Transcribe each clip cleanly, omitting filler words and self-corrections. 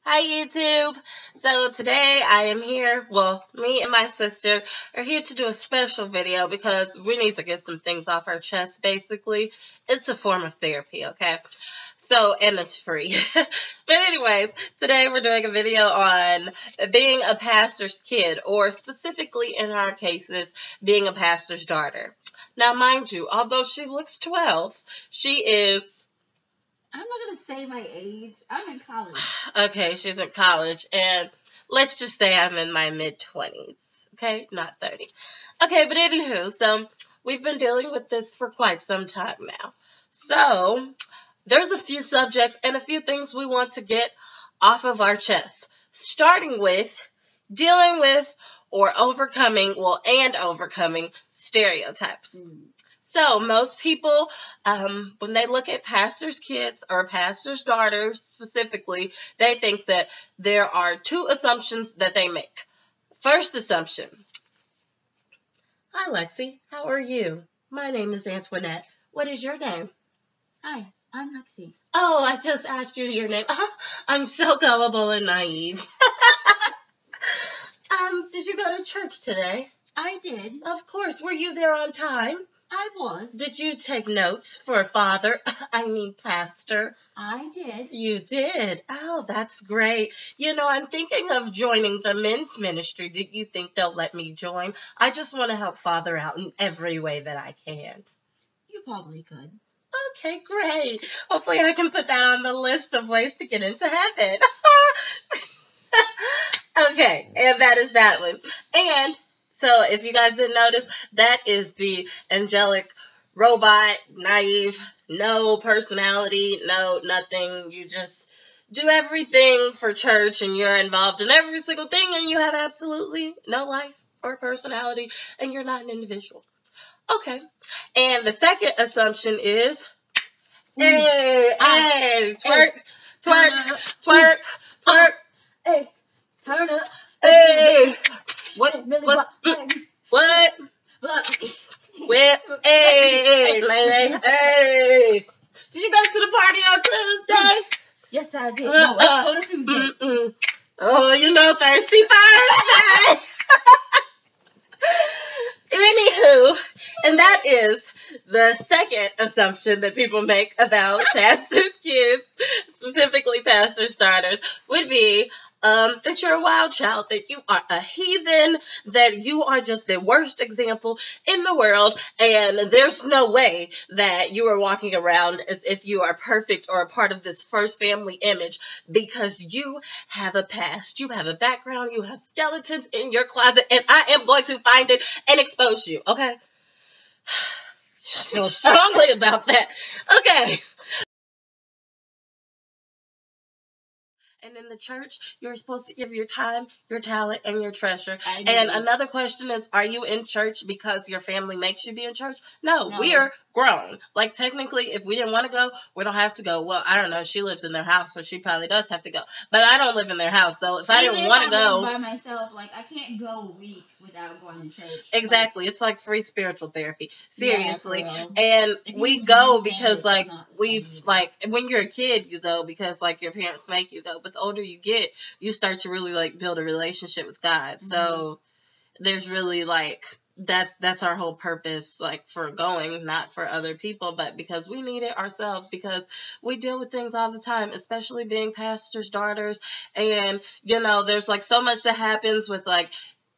Hi YouTube! So today I am here, well, me and my sister are here to do a special video because we need to get some things off our chest basically. It's a form of therapy, okay? So, and it's free. But anyways, today we're doing a video on being a pastor's kid, or specifically in our cases, being a pastor's daughter. Now mind you, although she looks 12, she is I'm not going to say my age. I'm in college. okay, she's in college, and let's just say I'm in my mid-20s, okay? Not 30. Okay, but anywho, so we've been dealing with this for quite some time now. So, there's a few subjects and a few things we want to get off of our chest, starting with dealing with or overcoming, overcoming stereotypes. So most people, when they look at pastors' kids or pastors' daughters specifically, they think that there are two assumptions that they make. First assumption. Hi, Lexi. How are you? My name is Antoinette. What is your name? Hi, I'm Lexi. Oh, I just asked you your name. I'm so gullible and naive. Did you go to church today? I did. Of course. Were you there on time? I was. Did you take notes for pastor? I did. You did? Oh, that's great. You know, I'm thinking of joining the men's ministry. Do you think they'll let me join? I just want to help Father out in every way that I can. You probably could. Okay, great. Hopefully I can put that on the list of ways to get into heaven. Okay, and that is that one. And so if you guys didn't notice, that is the angelic robot, naive, no personality, no nothing. You just do everything for church and you're involved in every single thing and you have absolutely no life or personality and you're not an individual. Okay. And the second assumption is, hey, twerk, twerk, twerk, twerk. Hey, turn up. Hey, what? What? Hey, lady, hey. Did you go to the party on Tuesday? Yes, I did. No, let's go to Tuesday. Oh, you know, Thirsty Thursday. Anywho, and that is the second assumption that people make about pastors' kids, specifically pastors' daughters, would be that you're a wild child, that you are a heathen, that you are just the worst example in the world, and there's no way that you are walking around as if you are perfect or a part of this first family image because you have a past, you have a background, you have skeletons in your closet, and I am going to find it and expose you, okay? I feel strongly about that. Okay. And in the church, you're supposed to give your time, your talent, and your treasure. And another question is, are you in church because your family makes you be in church? No, we are grown. Like, technically, if we didn't want to go, we don't have to go. Well, I don't know. She lives in their house, so she probably does have to go. But I don't live in their house, so if I didn't want to go... by myself, like, I can't go a week without going to church. Exactly. It's like free spiritual therapy. Seriously. Yeah, and we go because, like, when you're a kid, you go because, like, your parents make you go. But the older you get, you start to really, like, build a relationship with God. Mm-hmm. So there's really, like, that's our whole purpose, like, for going, not for other people, but because we need it ourselves, because we deal with things all the time, especially being pastors' daughters. And, you know, there's, like, so much that happens with, like,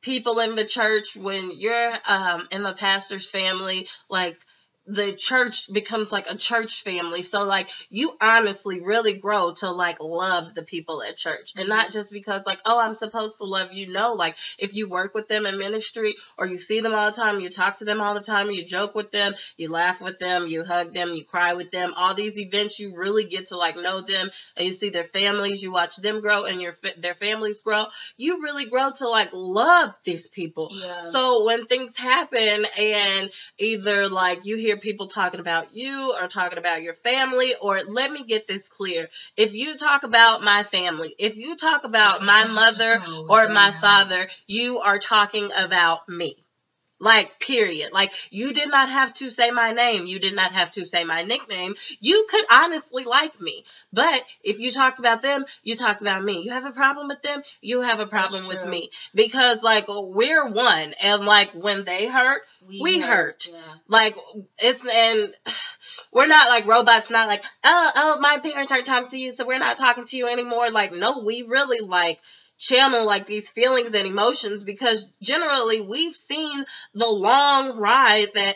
people in the church when you're in the pastor's family, like, the church becomes like a church family. So, like, you honestly really grow to, like, love the people at church. And not just because, like, oh, I'm supposed to love you. No, like, if you work with them in ministry or you see them all the time, you talk to them all the time, you joke with them, you laugh with them, you hug them, you cry with them, all these events, you really get to, like, know them, and you see their families, you watch them grow and their families grow. You really grow to, like, love these people. Yeah. So when things happen and either, like, you hear people talking about you or talking about your family, or let me get this clear, if you talk about my family, if you talk about my mother or my father, you are talking about me. Like, period. Like, you did not have to say my name. You did not have to say my nickname. You could honestly like me. But if you talked about them, you talked about me. You have a problem with them, you have a problem with me. Because, like, we're one. And, like, when they hurt, we hurt. Yeah. Like, and we're not like robots, not like, oh, my parents aren't talking to you, so we're not talking to you anymore. Like, no, we really, like, channel like these feelings and emotions, because generally we've seen the long ride that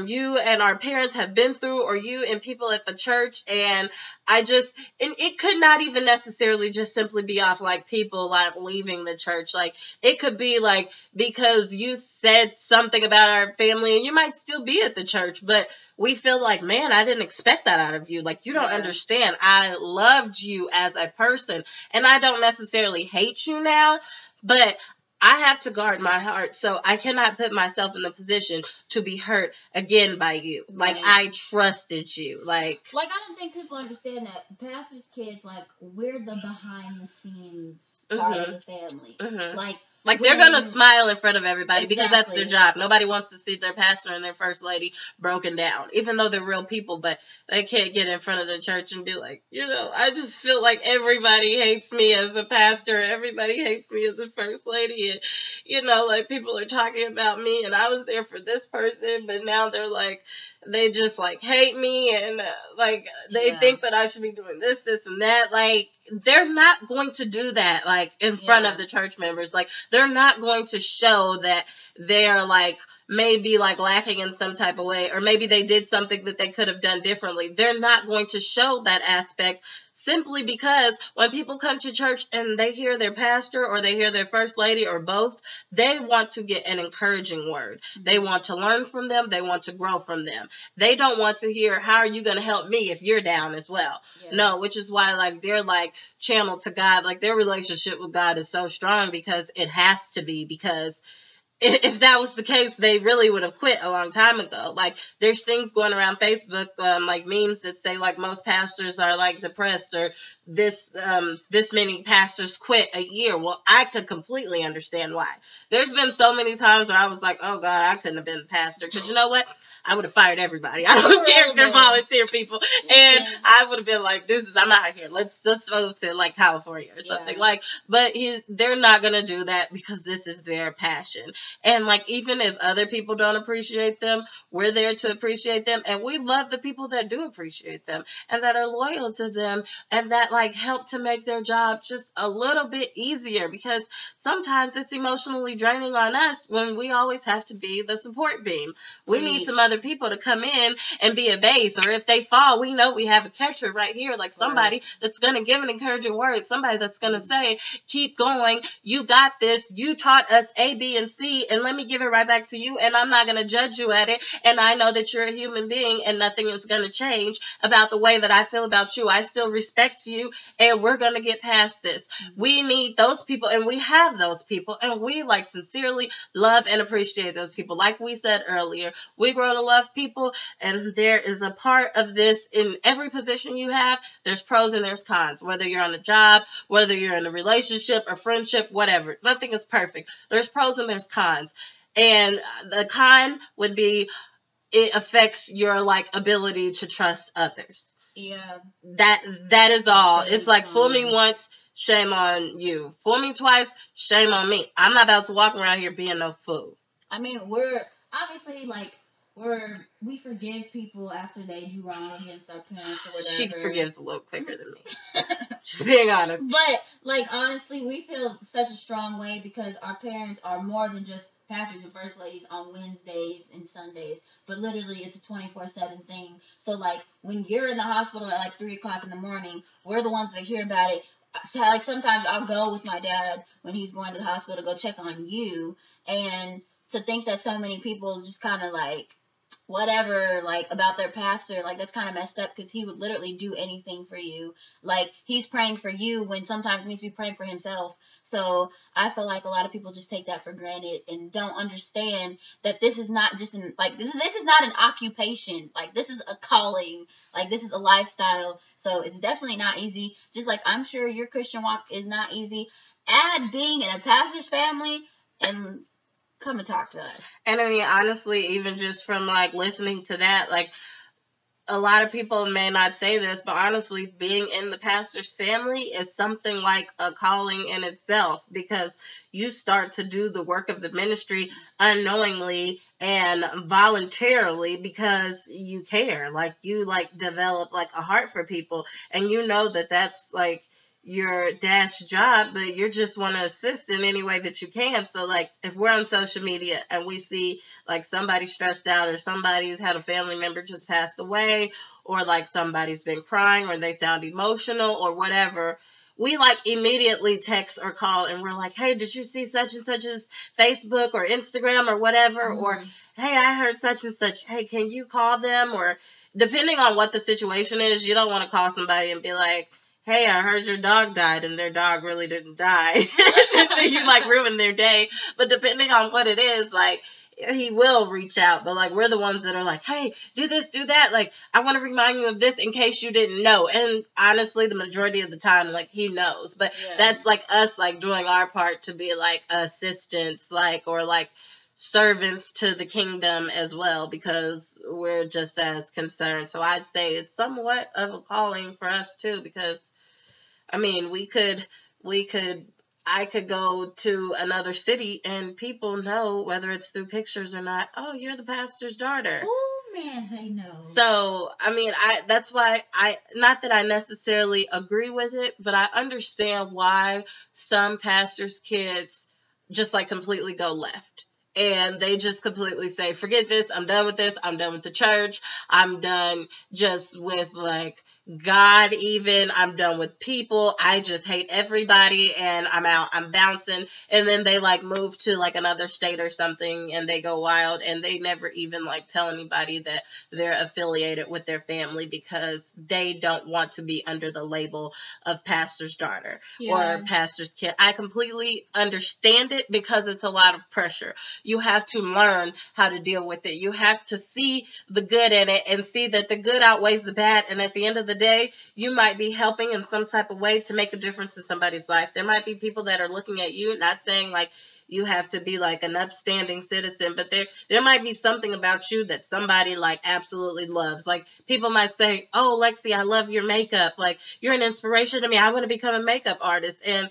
you and our parents have been through, or you and people at the church. And and it could not even necessarily just simply be off like people like leaving the church. Like, it could be like because you said something about our family, and you might still be at the church, but we feel like, man, I didn't expect that out of you. Like, you don't understand. I loved you as a person, and I don't necessarily hate you now, but I have to guard my heart, so I cannot put myself in the position to be hurt again by you. Like, I trusted you. Like, I don't think people understand that pastors' kids, like, we're the behind the scenes part of the family. Like, they're going to smile in front of everybody because that's their job. Nobody wants to see their pastor and their first lady broken down, even though they're real people, but they can't get in front of the church and be like, I just feel like everybody hates me as a pastor. Everybody hates me as a first lady. And, like, people are talking about me, and I was there for this person, but now they're like, they just, like, hate me, and, like, they think that I should be doing this, and that. Like, they're not going to do that, like, in front of the church members. Like, they're not going to show that they're, like, maybe, like, lacking in some type of way, or maybe they did something that they could have done differently. They're not going to show that aspect, simply because when people come to church and they hear their pastor or they hear their first lady or both, they want to get an encouraging word. They want to learn from them. They want to grow from them. They don't want to hear, how are you going to help me if you're down as well? No, which is why, like, they're, like, channeled to God. Like, their relationship with God is so strong because it has to be, because if that was the case, they really would have quit a long time ago. Like, there's things going around Facebook, like memes that say, like, most pastors are, like, depressed, or this many pastors quit a year. Well, I could completely understand why. There's been so many times where I was like, oh God, I couldn't have been a pastor, because you know what? I would have fired everybody. I don't care if they're volunteer people. And I would have been like, deuces, I'm out of here. Let's move to, like, California or something. Like, but they're not going to do that, because this is their passion. And, like, even if other people don't appreciate them, we're there to appreciate them. And we love the people that do appreciate them and that are loyal to them, and that, like, help to make their job just a little bit easier, because sometimes it's emotionally draining on us when we always have to be the support beam. We need some other people to come in and be a base, or if they fall, we know we have a catcher right here, like somebody that's going to give an encouraging word, somebody that's going to say, keep going, you got this, you taught us A, B, and C, and let me give it right back to you, and I'm not going to judge you at it, and I know that you're a human being, and nothing is going to change about the way that I feel about you. I still respect you, and we're going to get past this. We need those people, and we have those people, and we, like, sincerely love and appreciate those people. Like we said earlier, we grow to love people, and there is a part of this in every position you have. There's pros and there's cons, whether you're on a job, whether you're in a relationship or friendship, whatever. Nothing is perfect. There's pros and there's cons. And the con would be, it affects your, like, ability to trust others. Yeah. That is all. It's like, fool me once, shame on you. Fool me twice, shame on me. I'm not about to walk around here being no fool. I mean, we're obviously, like, we forgive people after they do wrong against our parents or whatever. She forgives a little quicker than me. Just being honest. But, like, honestly, we feel such a strong way because our parents are more than just pastors and first ladies on Wednesdays and Sundays, but literally it's a 24/7 thing. So, like, when you're in the hospital at, like, 3 o'clock in the morning, we're the ones that hear about it. So, like, sometimes I'll go with my dad when he's going to the hospital to go check on you, and to think that so many people just kind of, like, whatever, like, about their pastor, like, that's kind of messed up, because he would literally do anything for you. Like, he's praying for you when sometimes he needs to be praying for himself. So I feel like a lot of people just take that for granted and don't understand that this is not just this is not an occupation. Like, this is a calling. Like, this is a lifestyle. So it's definitely not easy. Just like I'm sure your Christian walk is not easy. Add being in a pastor's family, and come and talk to us. And I mean, honestly, even just from like listening to that, like, a lot of people may not say this, but honestly, being in the pastor's family is something like a calling in itself, because you start to do the work of the ministry unknowingly and voluntarily because you care. Like, you like develop like a heart for people, and you know that that's like your dad's job, but you just want to assist in any way that you can. So like, if we're on social media and we see like somebody stressed out, or somebody's had a family member just passed away, or like somebody's been crying, or they sound emotional or whatever, we like immediately text or call, and we're like, hey, did you see such and such's Facebook or Instagram or whatever? Or, hey, I heard such and such. Hey, can you call them? Or depending on what the situation is, you don't want to call somebody and be like, hey, I heard your dog died, and their dog really didn't die. You like ruin their day. But depending on what it is, like, he will reach out. But like, we're the ones that are like, hey, do this, do that. Like, I want to remind you of this in case you didn't know. And honestly, the majority of the time, like, he knows. But that's like us, like, doing our part to be like assistants, like, or like servants to the kingdom as well, because we're just as concerned. So I'd say it's somewhat of a calling for us too, because I mean, I could go to another city and people know, whether it's through pictures or not, oh, you're the pastor's daughter. Oh, man, they know. So, I mean, that's why not that I necessarily agree with it, but I understand why some pastors' kids just like completely go left. And they just completely say, forget this, I'm done with this, I'm done with the church, I'm done just with like God even, I'm done with people, I just hate everybody and I'm out, I'm bouncing. And then they like move to like another state or something and they go wild, and they never even like tell anybody that they're affiliated with their family, because they don't want to be under the label of pastor's daughter or pastor's kid. I completely understand it, because it's a lot of pressure. You have to learn how to deal with it. You have to see the good in it and see that the good outweighs the bad. And at the end of the day, you might be helping in some type of way to make a difference in somebody's life. There might be people that are looking at you, not saying like you have to be like an upstanding citizen, but there might be something about you that somebody like absolutely loves. Like, people might say, oh, Lexi, I love your makeup. Like, you're an inspiration to me. I want to become a makeup artist. And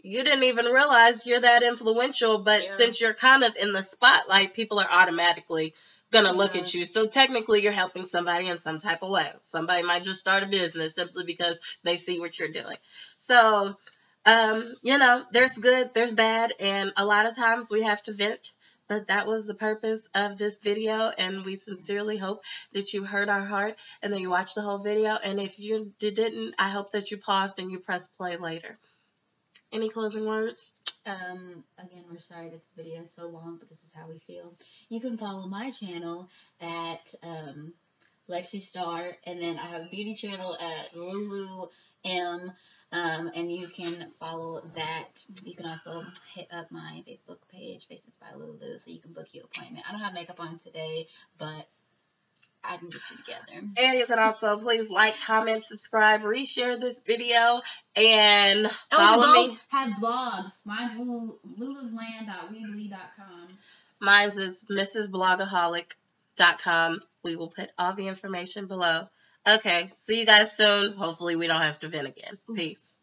you didn't even realize you're that influential, but since you're kind of in the spotlight, people are automatically going to look at you. So technically you're helping somebody in some type of way. Somebody might just start a business simply because they see what you're doing. So, you know, there's good, there's bad, and a lot of times we have to vent. But that was the purpose of this video, and we sincerely hope that you heard our heart and that you watched the whole video. And if you didn't, I hope that you paused and you pressed play later. Any closing words? Again, we're sorry that this video is so long, but this is how we feel. You can follow my channel at Lexi Star, and then I have a beauty channel at Lulu M, and you can follow that. You can also hit up my Facebook page, Faces by Lulu, so you can book your appointment. I don't have makeup on today, but I can get you together. And you can also please like, comment, subscribe, reshare this video, and follow me. Have blogs. Mine's lulusland.weebly.com. Mine's is mrsblogaholic.com. We will put all the information below. Okay, see you guys soon. Hopefully we don't have to vent again. Peace.